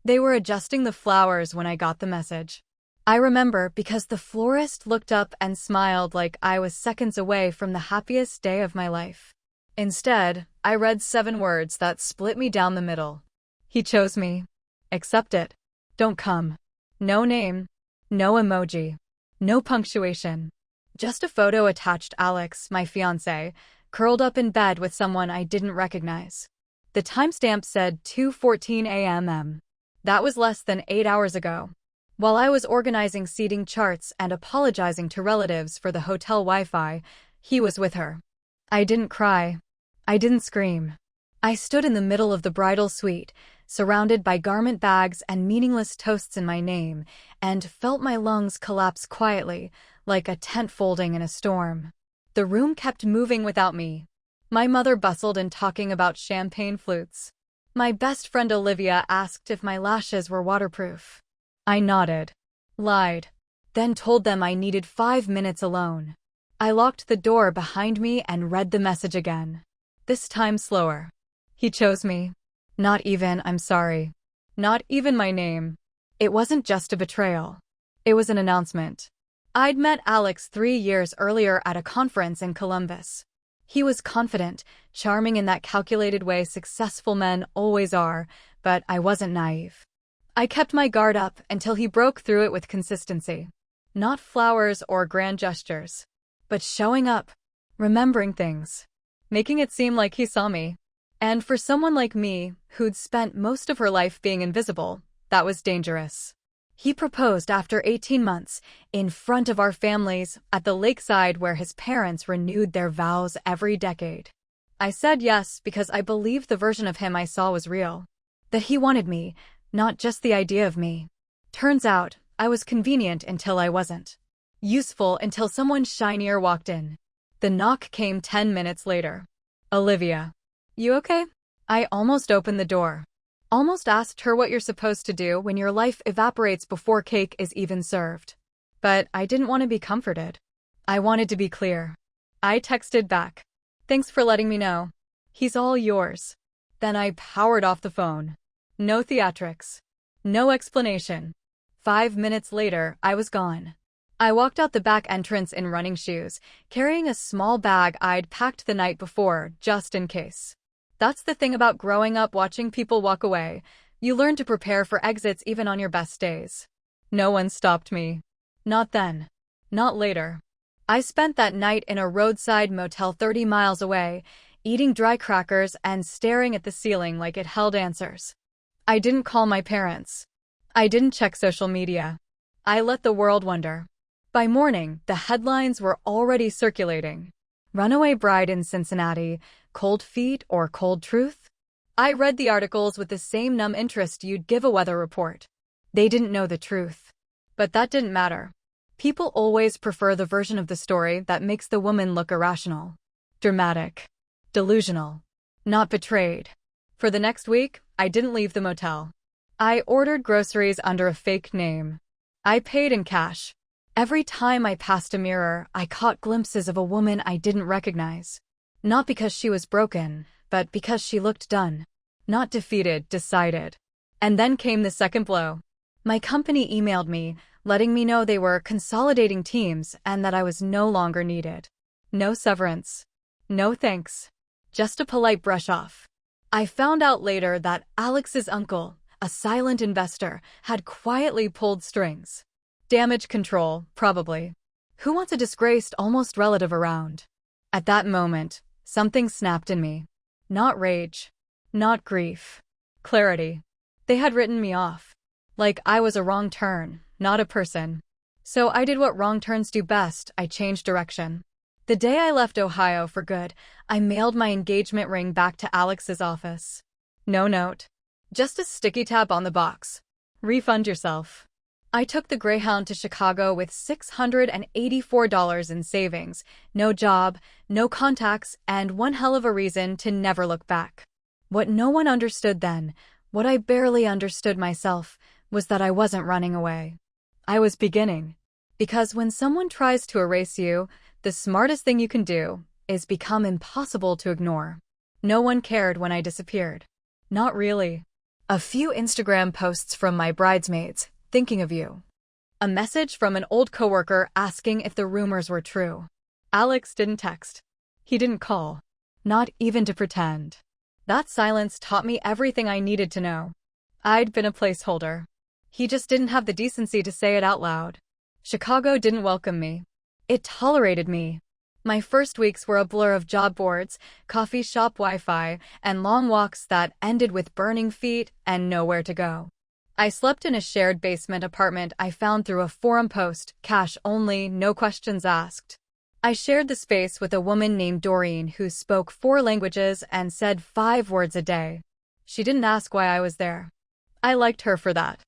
They were adjusting the flowers when I got the message. I remember because the florist looked up and smiled like I was seconds away from the happiest day of my life. Instead, I read 7 words that split me down the middle. He chose me. Accept it. Don't come. No name. No emoji. No punctuation. Just a photo attached. Alex, my fiancé, curled up in bed with someone I didn't recognize. The timestamp said 2:14 a.m. That was less than 8 hours ago. While I was organizing seating charts and apologizing to relatives for the hotel Wi-Fi, he was with her. I didn't cry. I didn't scream. I stood in the middle of the bridal suite, surrounded by garment bags and meaningless toasts in my name, and felt my lungs collapse quietly, like a tent folding in a storm. The room kept moving without me. My mother bustled in talking about champagne flutes. My best friend Olivia asked if my lashes were waterproof. I nodded, lied, then told them I needed 5 minutes alone. I locked the door behind me and read the message again. This time slower. He chose me. Not even I'm sorry. Not even my name. It wasn't just a betrayal. It was an announcement. I'd met Alex 3 years earlier at a conference in Columbus. He was confident, charming in that calculated way successful men always are, but I wasn't naive. I kept my guard up until he broke through it with consistency. Not flowers or grand gestures, but showing up, remembering things, making it seem like he saw me. And for someone like me, who'd spent most of her life being invisible, that was dangerous. He proposed after 18 months, in front of our families, at the lakeside where his parents renewed their vows every decade. I said yes because I believed the version of him I saw was real. That he wanted me, not just the idea of me. Turns out, I was convenient until I wasn't. Useful until someone shinier walked in. The knock came 10 minutes later. Olivia. You okay? I almost opened the door. Almost asked her what you're supposed to do when your life evaporates before cake is even served. But I didn't want to be comforted. I wanted to be clear. I texted back. Thanks for letting me know. He's all yours. Then I powered off the phone. No theatrics. No explanation. 5 minutes later, I was gone. I walked out the back entrance in running shoes, carrying a small bag I'd packed the night before, just in case. That's the thing about growing up watching people walk away. You learn to prepare for exits even on your best days. No one stopped me. Not then. Not later. I spent that night in a roadside motel 30 miles away, eating dry crackers and staring at the ceiling like it held answers. I didn't call my parents. I didn't check social media. I let the world wonder. By morning, the headlines were already circulating. Runaway bride in Cincinnati, cold feet or cold truth? I read the articles with the same numb interest you'd give a weather report. They didn't know the truth. But that didn't matter. People always prefer the version of the story that makes the woman look irrational, dramatic, delusional, not betrayed. For the next week, I didn't leave the motel. I ordered groceries under a fake name. I paid in cash. Every time I passed a mirror, I caught glimpses of a woman I didn't recognize. Not because she was broken, but because she looked done. Not defeated, decided. And then came the second blow. My company emailed me, letting me know they were consolidating teams and that I was no longer needed. No severance. No thanks. Just a polite brush-off. I found out later that Alex's uncle, a silent investor, had quietly pulled strings. Damage control, probably. Who wants a disgraced almost relative around? At that moment, something snapped in me. Not rage. Not grief. Clarity. They had written me off. Like I was a wrong turn, not a person. So I did what wrong turns do best, I changed direction. The day I left Ohio for good, I mailed my engagement ring back to Alex's office. No note. Just a sticky tab on the box. Refund yourself. I took the Greyhound to Chicago with $684 in savings, no job, no contacts, and one hell of a reason to never look back. What no one understood then, what I barely understood myself, was that I wasn't running away. I was beginning. Because when someone tries to erase you, the smartest thing you can do is become impossible to ignore. No one cared when I disappeared. Not really. A few Instagram posts from my bridesmaids, thinking of you. A message from an old coworker asking if the rumors were true. Alex didn't text. He didn't call. Not even to pretend. That silence taught me everything I needed to know. I'd been a placeholder. He just didn't have the decency to say it out loud. Chicago didn't welcome me. It tolerated me. My first weeks were a blur of job boards, coffee shop Wi-Fi, and long walks that ended with burning feet and nowhere to go. I slept in a shared basement apartment I found through a forum post, cash only, no questions asked. I shared the space with a woman named Doreen who spoke 4 languages and said 5 words a day. She didn't ask why I was there. I liked her for that.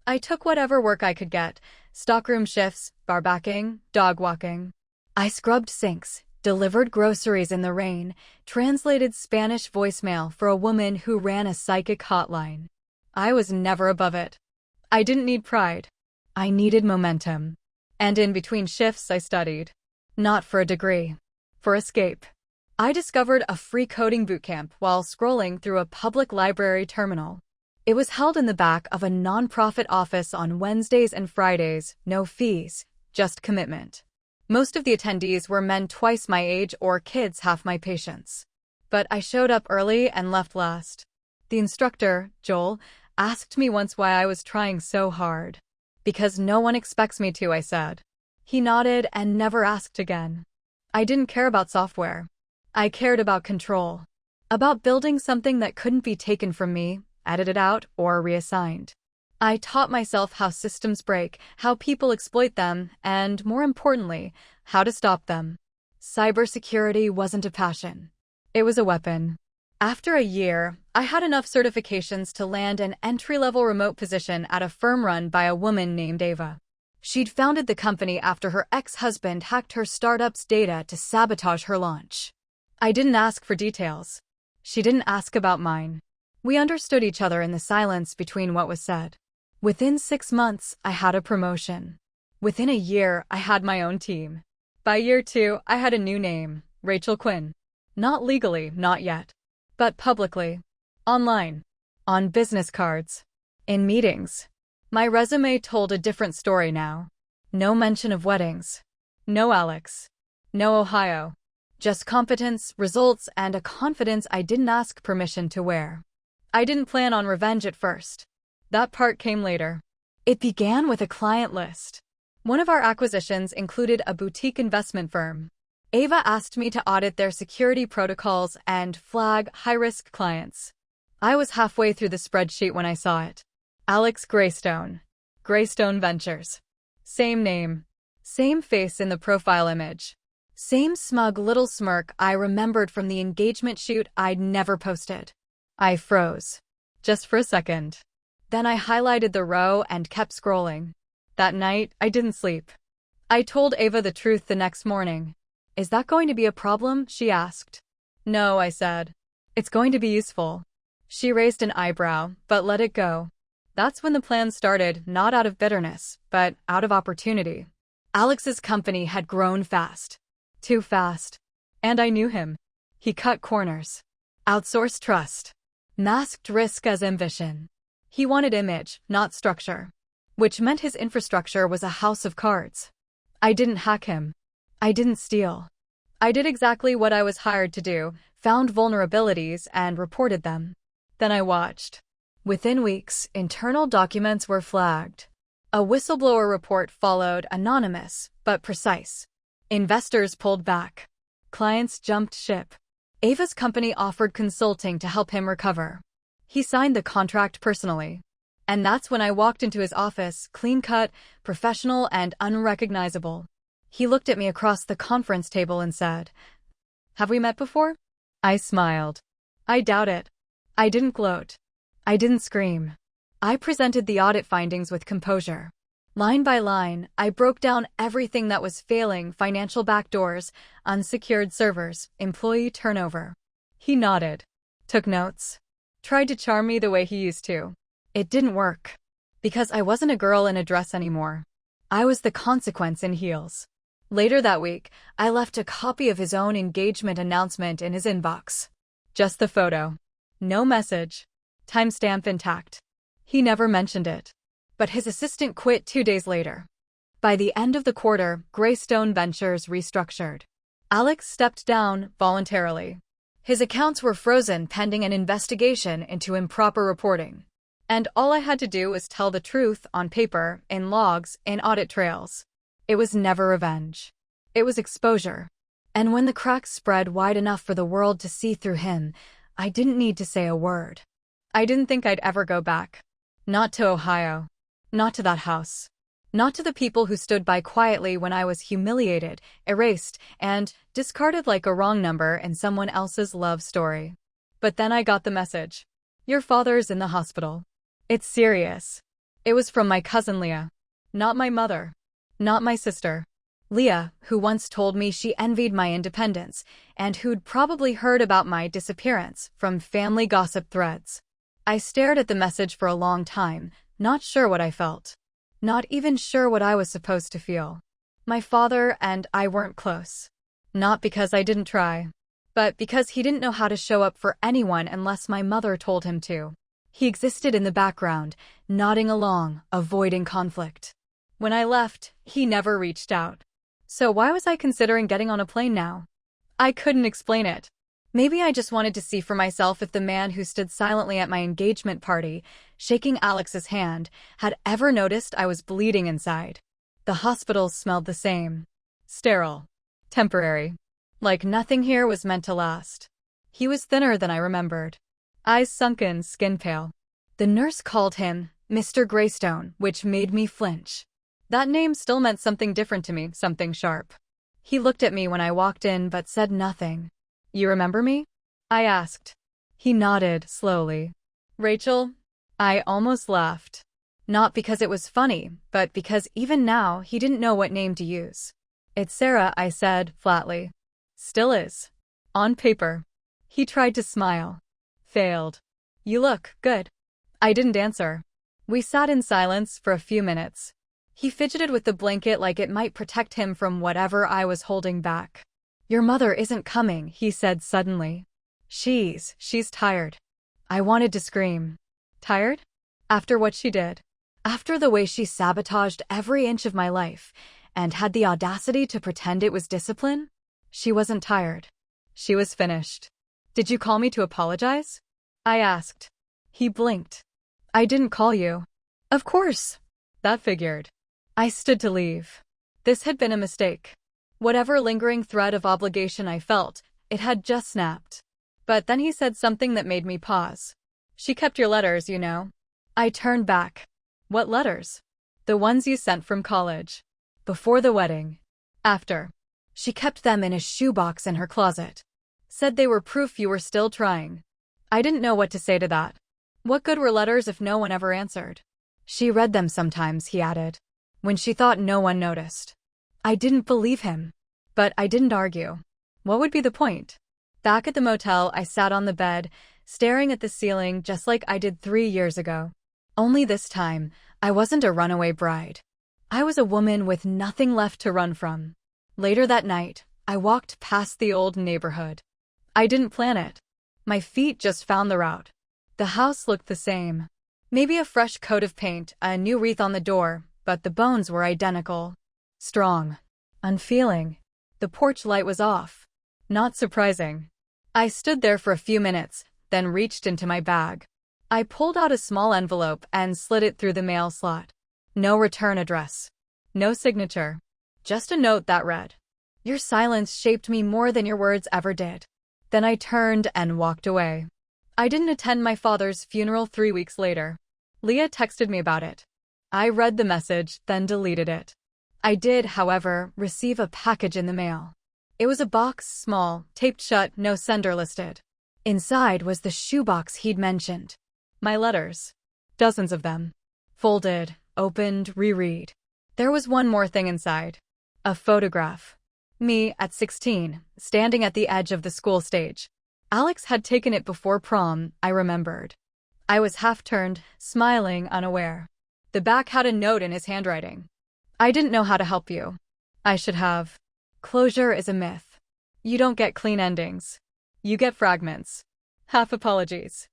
I took whatever work I could get, stockroom shifts, barbacking, dog walking. I scrubbed sinks, delivered groceries in the rain, translated Spanish voicemail for a woman who ran a psychic hotline. I was never above it. I didn't need pride. I needed momentum. And in between shifts I studied. Not for a degree. For escape. I discovered a free coding bootcamp while scrolling through a public library terminal. It was held in the back of a nonprofit office on Wednesdays and Fridays, no fees, just commitment. Most of the attendees were men twice my age or kids half my patience. But I showed up early and left last. The instructor, Joel, asked me once why I was trying so hard. Because no one expects me to, I said. He nodded and never asked again. I didn't care about software. I cared about control. About building something that couldn't be taken from me, edited out, or reassigned. I taught myself how systems break, how people exploit them, and, more importantly, how to stop them. Cybersecurity wasn't a passion. It was a weapon. After a year, I had enough certifications to land an entry-level remote position at a firm run by a woman named Ava. She'd founded the company after her ex-husband hacked her startup's data to sabotage her launch. I didn't ask for details. She didn't ask about mine. We understood each other in the silence between what was said. Within 6 months, I had a promotion. Within a year, I had my own team. By year 2, I had a new name, Rachel Quinn. Not legally, not yet. But publicly. Online. On business cards. In meetings. My resume told a different story now. No mention of weddings. No Alex. No Ohio. Just competence, results, and a confidence I didn't ask permission to wear. I didn't plan on revenge at first. That part came later. It began with a client list. One of our acquisitions included a boutique investment firm. Ava asked me to audit their security protocols and flag high-risk clients. I was halfway through the spreadsheet when I saw it. Alex Greystone. Greystone Ventures. Same name. Same face in the profile image. Same smug little smirk I remembered from the engagement shoot I'd never posted. I froze. Just for a second. Then I highlighted the row and kept scrolling. That night, I didn't sleep. I told Ava the truth the next morning. Is that going to be a problem? She asked. No, I said. It's going to be useful. She raised an eyebrow, but let it go. That's when the plan started, not out of bitterness, but out of opportunity. Alex's company had grown fast. Too fast. And I knew him. He cut corners. Outsourced trust. Masked risk as ambition. He wanted image, not structure. Which meant his infrastructure was a house of cards. I didn't hack him. I didn't steal. I did exactly what I was hired to do, found vulnerabilities and reported them. Then I watched. Within weeks, internal documents were flagged. A whistleblower report followed, anonymous, but precise. Investors pulled back. Clients jumped ship. Ava's company offered consulting to help him recover. He signed the contract personally. And that's when I walked into his office, clean-cut, professional, and unrecognizable. He looked at me across the conference table and said, "Have we met before?" I smiled. I doubt it. I didn't gloat. I didn't scream. I presented the audit findings with composure. Line by line, I broke down everything that was failing: financial backdoors, unsecured servers, employee turnover. He nodded. Took notes. Tried to charm me the way he used to. It didn't work. Because I wasn't a girl in a dress anymore. I was the consequence in heels. Later that week, I left a copy of his own engagement announcement in his inbox. Just the photo. No message. Timestamp intact. He never mentioned it. But his assistant quit 2 days later. By the end of the quarter, Greystone Ventures restructured. Alex stepped down voluntarily. His accounts were frozen pending an investigation into improper reporting. And all I had to do was tell the truth on paper, in logs, in audit trails. It was never revenge. It was exposure. And when the cracks spread wide enough for the world to see through him, I didn't need to say a word. I didn't think I'd ever go back. Not to Ohio. Not to that house. Not to the people who stood by quietly when I was humiliated, erased, and discarded like a wrong number in someone else's love story. But then I got the message. Your father's in the hospital. It's serious. It was from my cousin Leah. Not my mother. Not my sister. Leah, who once told me she envied my independence, and who'd probably heard about my disappearance from family gossip threads. I stared at the message for a long time, not sure what I felt. Not even sure what I was supposed to feel. My father and I weren't close. Not because I didn't try, but because he didn't know how to show up for anyone unless my mother told him to. He existed in the background, nodding along, avoiding conflict. When I left, he never reached out. So why was I considering getting on a plane now? I couldn't explain it. Maybe I just wanted to see for myself if the man who stood silently at my engagement party, shaking Alex's hand, had ever noticed I was bleeding inside. The hospital smelled the same. Sterile. Temporary. Like nothing here was meant to last. He was thinner than I remembered. Eyes sunken, skin pale. The nurse called him Mr. Greystone, which made me flinch. That name still meant something different to me, something sharp. He looked at me when I walked in but said nothing. You remember me? I asked. He nodded slowly. Rachel? I almost laughed. Not because it was funny, but because even now he didn't know what name to use. It's Sarah, I said flatly. Still is. On paper. He tried to smile. Failed. You look good. I didn't answer. We sat in silence for a few minutes. He fidgeted with the blanket like it might protect him from whatever I was holding back. Your mother isn't coming, he said suddenly. She's tired. I wanted to scream. Tired? After what she did. After the way she sabotaged every inch of my life, and had the audacity to pretend it was discipline? She wasn't tired. She was finished. Did you call me to apologize? I asked. He blinked. I didn't call you. Of course. That figured. I stood to leave. This had been a mistake. Whatever lingering thread of obligation I felt, it had just snapped. But then he said something that made me pause. She kept your letters, you know. I turned back. What letters? The ones you sent from college. Before the wedding. After. She kept them in a shoebox in her closet. Said they were proof you were still trying. I didn't know what to say to that. What good were letters if no one ever answered? She read them sometimes, he added. When she thought no one noticed. I didn't believe him. But I didn't argue. What would be the point? Back at the motel, I sat on the bed, staring at the ceiling just like I did 3 years ago. Only this time, I wasn't a runaway bride. I was a woman with nothing left to run from. Later that night, I walked past the old neighborhood. I didn't plan it. My feet just found the route. The house looked the same. Maybe a fresh coat of paint, a new wreath on the door, but the bones were identical. Strong. Unfeeling. The porch light was off. Not surprising. I stood there for a few minutes, then reached into my bag. I pulled out a small envelope and slid it through the mail slot. No return address. No signature. Just a note that read, "Your silence shaped me more than your words ever did." Then I turned and walked away. I didn't attend my father's funeral 3 weeks later. Leah texted me about it. I read the message, then deleted it. I did, however, receive a package in the mail. It was a box, small, taped shut, no sender listed. Inside was the shoebox he'd mentioned. My letters. Dozens of them. Folded, opened, reread. There was one more thing inside. A photograph. Me, at 16, standing at the edge of the school stage. Alex had taken it before prom, I remembered. I was half-turned, smiling, unaware. The back had a note in his handwriting. I didn't know how to help you. I should have. Closure is a myth. You don't get clean endings. You get fragments. Half apologies.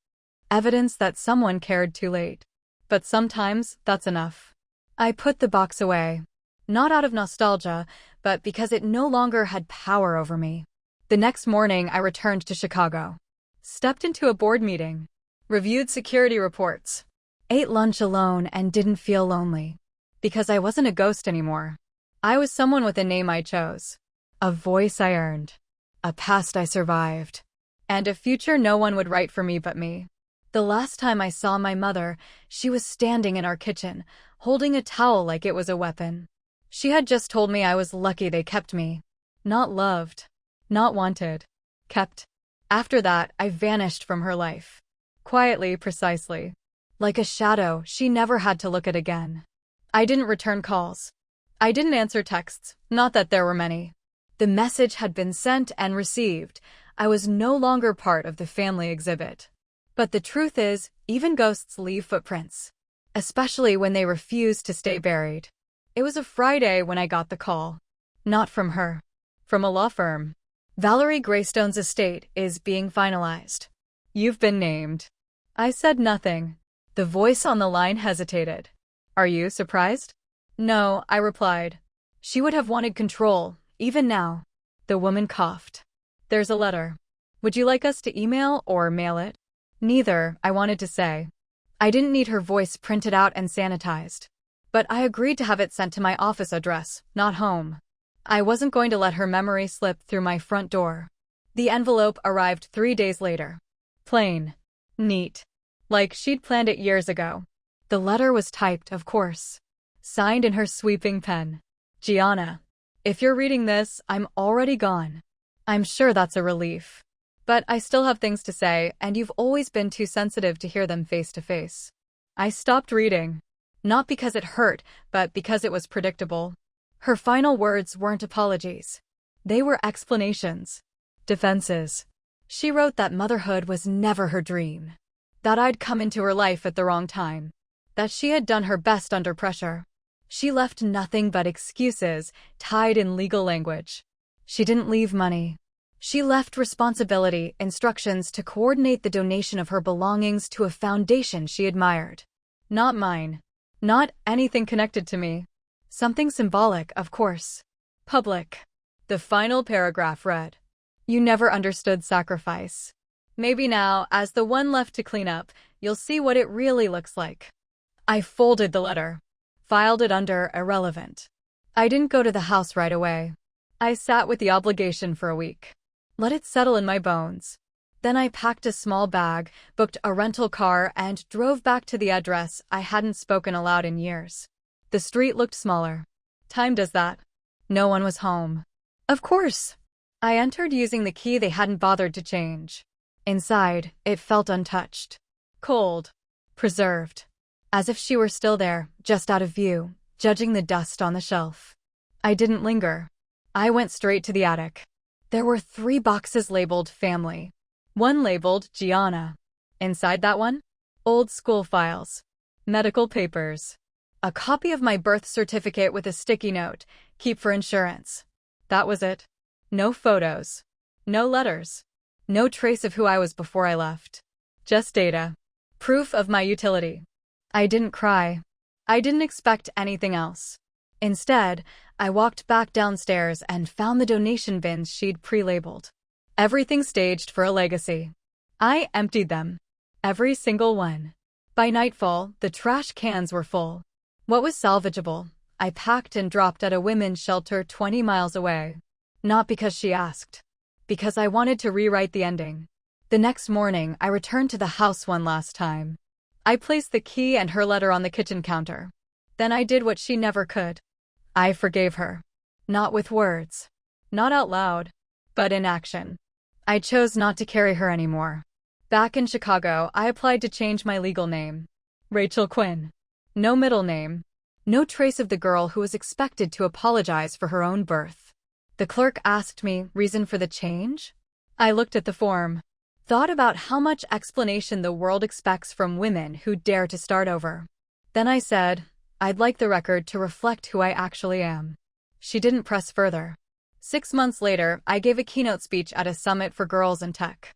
Evidence that someone cared too late. But sometimes, that's enough. I put the box away. Not out of nostalgia, but because it no longer had power over me. The next morning, I returned to Chicago. Stepped into a board meeting. Reviewed security reports. Ate lunch alone and didn't feel lonely. Because I wasn't a ghost anymore. I was someone with a name I chose. A voice I earned. A past I survived. And a future no one would write for me but me. The last time I saw my mother, she was standing in our kitchen, holding a towel like it was a weapon. She had just told me I was lucky they kept me. Not loved. Not wanted. Kept. After that, I vanished from her life. Quietly, precisely. Like a shadow she never had to look at again. I didn't return calls. I didn't answer texts, not that there were many. The message had been sent and received. I was no longer part of the family exhibit. But the truth is, even ghosts leave footprints. Especially when they refuse to stay buried. It was a Friday when I got the call. Not from her. From a law firm. Valerie Greystone's estate is being finalized. You've been named. I said nothing. The voice on the line hesitated. Are you surprised? No, I replied. She would have wanted control, even now. The woman coughed. There's a letter. Would you like us to email or mail it? Neither, I wanted to say. I didn't need her voice printed out and sanitized. But I agreed to have it sent to my office address, not home. I wasn't going to let her memory slip through my front door. The envelope arrived 3 days later. Plain. Neat. Like she'd planned it years ago. The letter was typed, of course. Signed in her sweeping pen. Gianna. If you're reading this, I'm already gone. I'm sure that's a relief. But I still have things to say, and you've always been too sensitive to hear them face to face. I stopped reading. Not because it hurt, but because it was predictable. Her final words weren't apologies. They were explanations. Defenses. She wrote that motherhood was never her dream. That I'd come into her life at the wrong time. That she had done her best under pressure. She left nothing but excuses, tied in legal language. She didn't leave money. She left responsibility, instructions to coordinate the donation of her belongings to a foundation she admired. Not mine. Not anything connected to me. Something symbolic, of course. Public. The final paragraph read, You never understood sacrifice. Maybe now, as the one left to clean up, you'll see what it really looks like. I folded the letter. Filed it under irrelevant. I didn't go to the house right away. I sat with the obligation for a week. Let it settle in my bones. Then I packed a small bag, booked a rental car, and drove back to the address I hadn't spoken aloud in years. The street looked smaller. Time does that. No one was home. Of course. I entered using the key they hadn't bothered to change. Inside, it felt untouched. Cold. Preserved. As if she were still there, just out of view, judging the dust on the shelf. I didn't linger. I went straight to the attic. There were 3 boxes labeled family. One labeled Gianna. Inside that one? Old school files. Medical papers. A copy of my birth certificate with a sticky note, keep for insurance. That was it. No photos. No letters. No trace of who I was before I left. Just data. Proof of my utility. I didn't cry. I didn't expect anything else. Instead, I walked back downstairs and found the donation bins she'd pre-labeled. Everything staged for a legacy. I emptied them. Every single one. By nightfall, the trash cans were full. What was salvageable, I packed and dropped at a women's shelter 20 miles away. Not because she asked. Because I wanted to rewrite the ending. The next morning, I returned to the house one last time. I placed the key and her letter on the kitchen counter. Then I did what she never could. I forgave her. Not with words. Not out loud. But in action. I chose not to carry her anymore. Back in Chicago, I applied to change my legal name. Rachel Quinn. No middle name. No trace of the girl who was expected to apologize for her own birth. The clerk asked me, reason for the change? I looked at the form. Thought about how much explanation the world expects from women who dare to start over. Then I said, I'd like the record to reflect who I actually am. She didn't press further. 6 months later, I gave a keynote speech at a summit for girls in tech.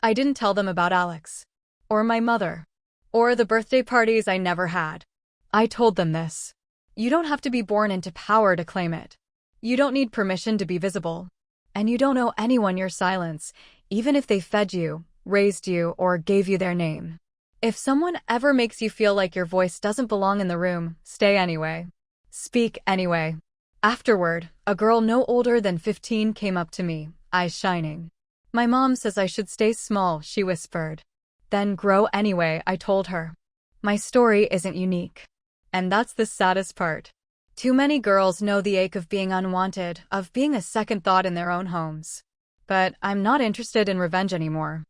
I didn't tell them about Alex. or my mother, or the birthday parties I never had. I told them this. You don't have to be born into power to claim it. You don't need permission to be visible. And you don't owe anyone your silence, even if they fed you, raised you, or gave you their name. If someone ever makes you feel like your voice doesn't belong in the room, stay anyway. Speak anyway. Afterward, a girl no older than 15 came up to me, eyes shining. My mom says I should stay small, she whispered. Then grow anyway, I told her. My story isn't unique. And that's the saddest part. Too many girls know the ache of being unwanted, of being a second thought in their own homes. But I'm not interested in revenge anymore.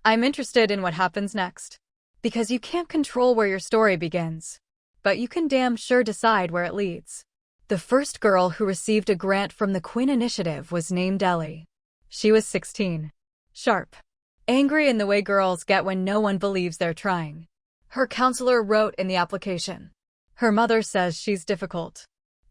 I'm interested in what happens next. Because you can't control where your story begins. But you can damn sure decide where it leads. The first girl who received a grant from the Quinn Initiative was named Ellie. She was 16. Sharp. Angry in the way girls get when no one believes they're trying. Her counselor wrote in the application. Her mother says she's difficult.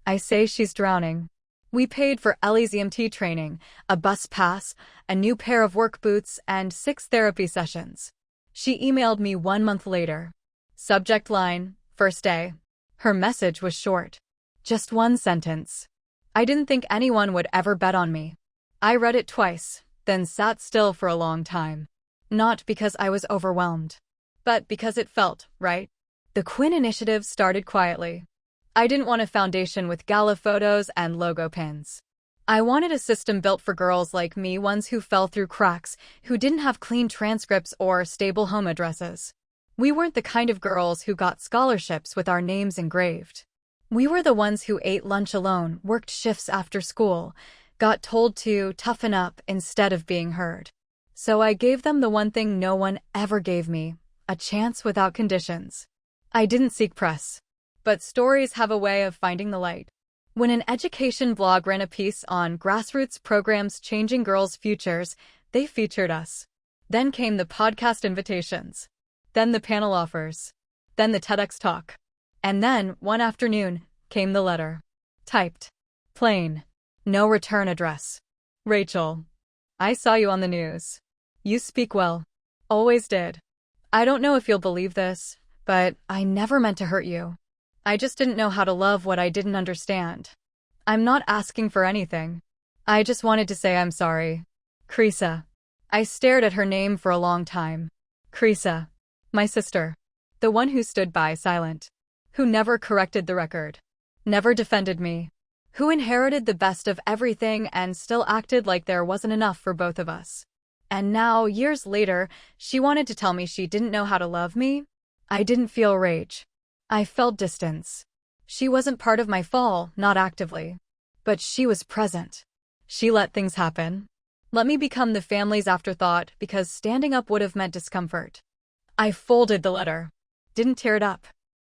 I say she's drowning. We paid for Ellie's EMT training, a bus pass, a new pair of work boots, and 6 therapy sessions. She emailed me 1 month later. Subject line, first day. Her message was short. Just 1 sentence. I didn't think anyone would ever bet on me. I read it twice, then sat still for a long time. Not because I was overwhelmed, but because it felt right. The Quinn Initiative started quietly. I didn't want a foundation with gala photos and logo pins. I wanted a system built for girls like me, ones who fell through cracks, who didn't have clean transcripts or stable home addresses. We weren't the kind of girls who got scholarships with our names engraved. We were the ones who ate lunch alone, worked shifts after school, got told to toughen up instead of being heard. So I gave them the one thing no one ever gave me, a chance without conditions. I didn't seek press. But stories have a way of finding the light. When an education blog ran a piece on grassroots programs changing girls' futures, they featured us. Then came the podcast invitations. Then the panel offers. Then the TEDx talk. And then, one afternoon, came the letter. Typed. Plain. No return address. Rachel. I saw you on the news. You speak well. Always did. I don't know if you'll believe this, but I never meant to hurt you. I just didn't know how to love what I didn't understand. I'm not asking for anything. I just wanted to say I'm sorry. Krisa. I stared at her name for a long time. Krisa. My sister. The one who stood by silent. Who never corrected the record. Never defended me. Who inherited the best of everything and still acted like there wasn't enough for both of us. And now, years later, she wanted to tell me she didn't know how to love me? I didn't feel rage. I felt distance. She wasn't part of my fall, not actively. But she was present. She let things happen. Let me become the family's afterthought because standing up would have meant discomfort. I folded the letter. Didn't tear it up.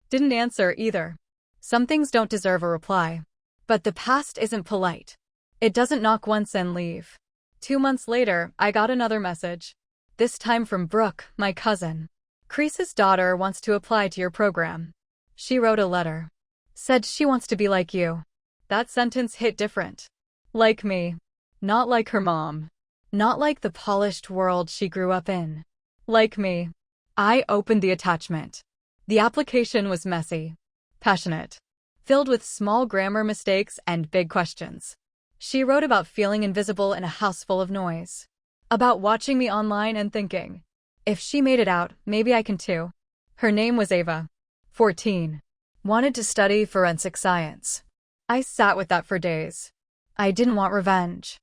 Didn't answer either. Some things don't deserve a reply. But the past isn't polite. It doesn't knock once and leave. 2 months later, I got another message. This time from Brooke, my cousin. Krisa's daughter wants to apply to your program. She wrote a letter. Said she wants to be like you. That sentence hit different. Like me. Not like her mom. Not like the polished world she grew up in. Like me. I opened the attachment. The application was messy. Passionate. Filled with small grammar mistakes and big questions. She wrote about feeling invisible in a house full of noise. About watching me online and thinking, if she made it out, maybe I can too. Her name was Ava. 14. Wanted to study forensic science. I sat with that for days. I didn't want revenge.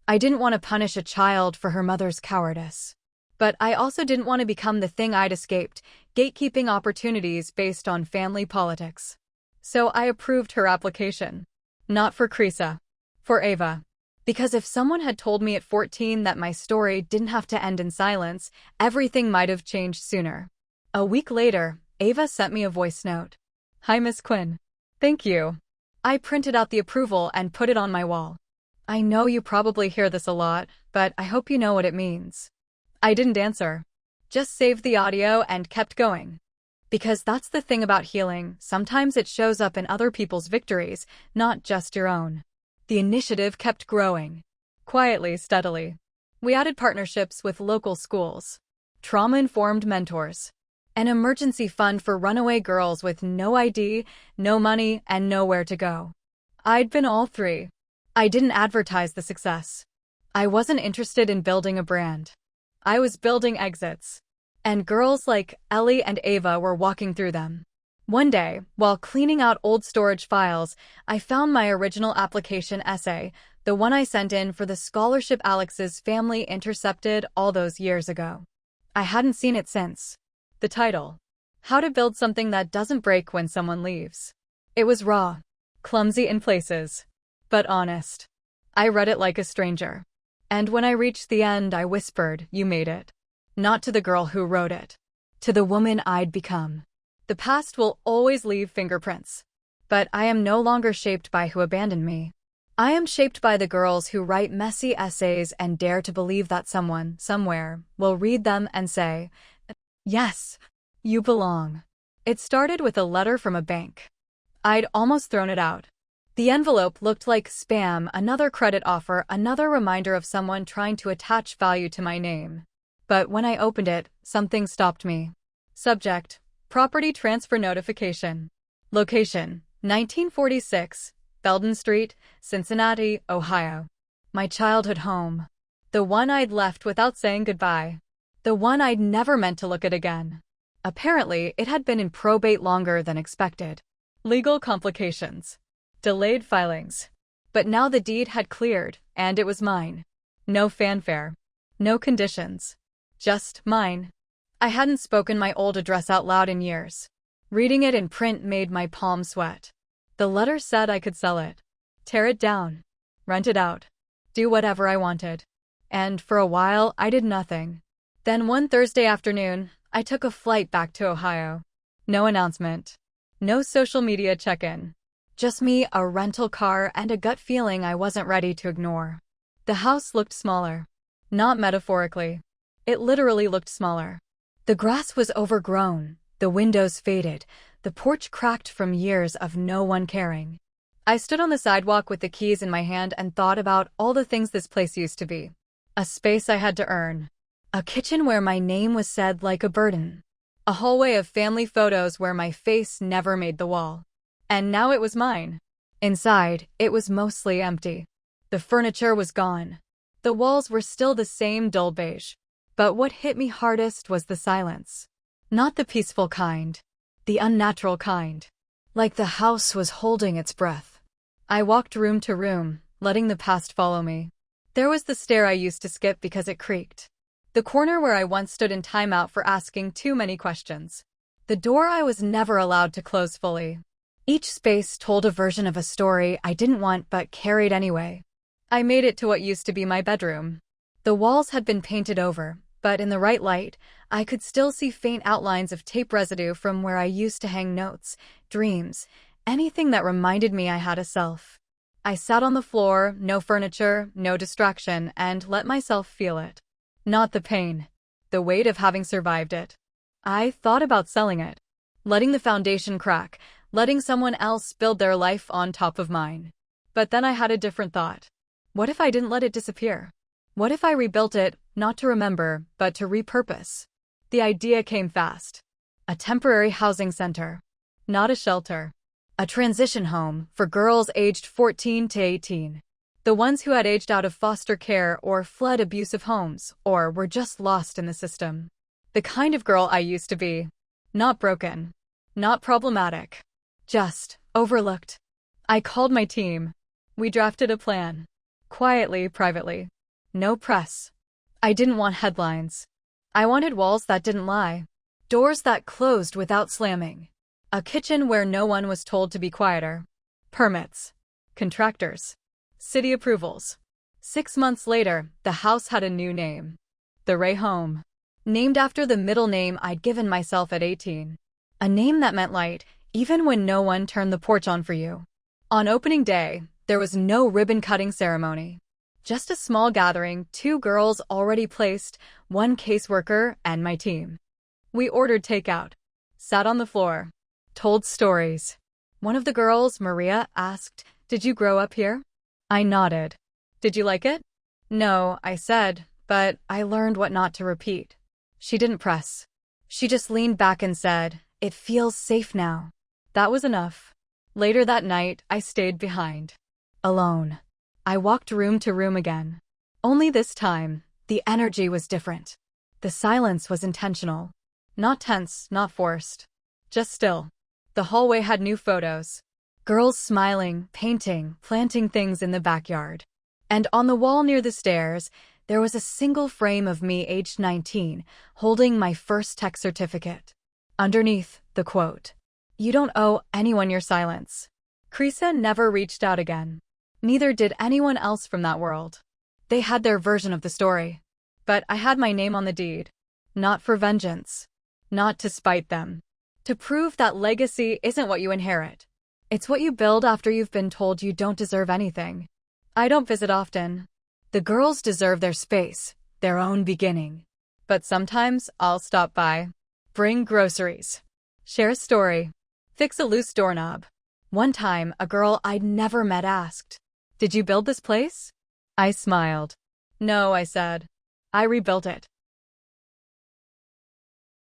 I didn't want to punish a child for her mother's cowardice. But I also didn't want to become the thing I'd escaped, gatekeeping opportunities based on family politics. So I approved her application. Not for Krisa. For Ava. Because if someone had told me at 14 that my story didn't have to end in silence, everything might have changed sooner. A week later, Ava sent me a voice note. Hi, Miss Quinn. Thank you. I printed out the approval and put it on my wall. I know you probably hear this a lot, but I hope you know what it means. I didn't answer. Just saved the audio and kept going. Because that's the thing about healing, sometimes it shows up in other people's victories, not just your own. The initiative kept growing. Quietly, steadily. We added partnerships with local schools. trauma-informed mentors, an emergency fund for runaway girls with no ID, no money, and nowhere to go. I'd been all three. I didn't advertise the success. I wasn't interested in building a brand. I was building exits. And girls like Ellie and Ava were walking through them. One day, while cleaning out old storage files, I found my original application essay, the one I sent in for the scholarship Alex's family intercepted all those years ago. I hadn't seen it since. The title: How to Build Something That Doesn't Break When Someone Leaves. It was raw, clumsy in places, but honest. I read it like a stranger. And when I reached the end, I whispered, "You made it." Not to the girl who wrote it. To the woman I'd become. The past will always leave fingerprints. But I am no longer shaped by who abandoned me. I am shaped by the girls who write messy essays and dare to believe that someone, somewhere, will read them and say, "Yes, you belong." It started with a letter from a bank. I'd almost thrown it out. The envelope looked like spam, another credit offer, another reminder of someone trying to attach value to my name. But when I opened it, something stopped me. Subject: Property Transfer Notification. Location: 1946, Belden Street, Cincinnati, Ohio. My childhood home. The one I'd left without saying goodbye. The one I'd never meant to look at again. Apparently, it had been in probate longer than expected. Legal complications. Delayed filings. But now the deed had cleared, and it was mine. No fanfare. No conditions. Just mine. I hadn't spoken my old address out loud in years. Reading it in print made my palms sweat. The letter said I could sell it, tear it down, rent it out, do whatever I wanted. And for a while, I did nothing. Then one Thursday afternoon, I took a flight back to Ohio. No announcement. No social media check-in. Just me, a rental car, and a gut feeling I wasn't ready to ignore. The house looked smaller. Not metaphorically. It literally looked smaller. The grass was overgrown, the windows faded, the porch cracked from years of no one caring. I stood on the sidewalk with the keys in my hand and thought about all the things this place used to be. A space I had to earn. A kitchen where my name was said like a burden. A hallway of family photos where my face never made the wall. And now it was mine. Inside, it was mostly empty. The furniture was gone. The walls were still the same dull beige. But what hit me hardest was the silence. Not the peaceful kind. The unnatural kind. Like the house was holding its breath. I walked room to room, letting the past follow me. There was the stair I used to skip because it creaked. The corner where I once stood in timeout for asking too many questions. The door I was never allowed to close fully. Each space told a version of a story I didn't want but carried anyway. I made it to what used to be my bedroom. The walls had been painted over, but in the right light, I could still see faint outlines of tape residue from where I used to hang notes, dreams, anything that reminded me I had a self. I sat on the floor, no furniture, no distraction, and let myself feel it. Not the pain. The weight of having survived it. I thought about selling it. Letting the foundation crack, letting someone else build their life on top of mine. But then I had a different thought. What if I didn't let it disappear? What if I rebuilt it, not to remember, but to repurpose? The idea came fast. A temporary housing center. Not a shelter. A transition home for girls aged 14 to 18. The ones who had aged out of foster care or fled abusive homes, or were just lost in the system. The kind of girl I used to be. Not broken. Not problematic. Just overlooked. I called my team. We drafted a plan. Quietly, privately. No press. I didn't want headlines. I wanted walls that didn't lie. Doors that closed without slamming. A kitchen where no one was told to be quieter. Permits. Contractors. City approvals. 6 months later, the house had a new name. The Ray Home. Named after the middle name I'd given myself at 18. A name that meant light, even when no one turned the porch on for you. On opening day, there was no ribbon-cutting ceremony. Just a small gathering, 2 girls already placed, 1 caseworker, and my team. We ordered takeout. Sat on the floor. Told stories. One of the girls, Maria, asked, "Did you grow up here?" I nodded. "Did you like it?" "No," I said, but I learned what not to repeat. She didn't press. She just leaned back and said, "It feels safe now." That was enough. Later that night, I stayed behind. Alone. I walked room to room again. Only this time, the energy was different. The silence was intentional. Not tense, not forced. Just still. The hallway had new photos. Girls smiling, painting, planting things in the backyard. And on the wall near the stairs, there was a single frame of me aged 19, holding my first tech certificate. Underneath, the quote, "You don't owe anyone your silence." Krisa never reached out again. Neither did anyone else from that world. They had their version of the story. But I had my name on the deed. Not for vengeance. Not to spite them. To prove that legacy isn't what you inherit. It's what you build after you've been told you don't deserve anything. I don't visit often. The girls deserve their space, their own beginning. But sometimes I'll stop by. Bring groceries. Share a story. Fix a loose doorknob. One time, a girl I'd never met asked, "Did you build this place?" I smiled. "No," I said. "I rebuilt it."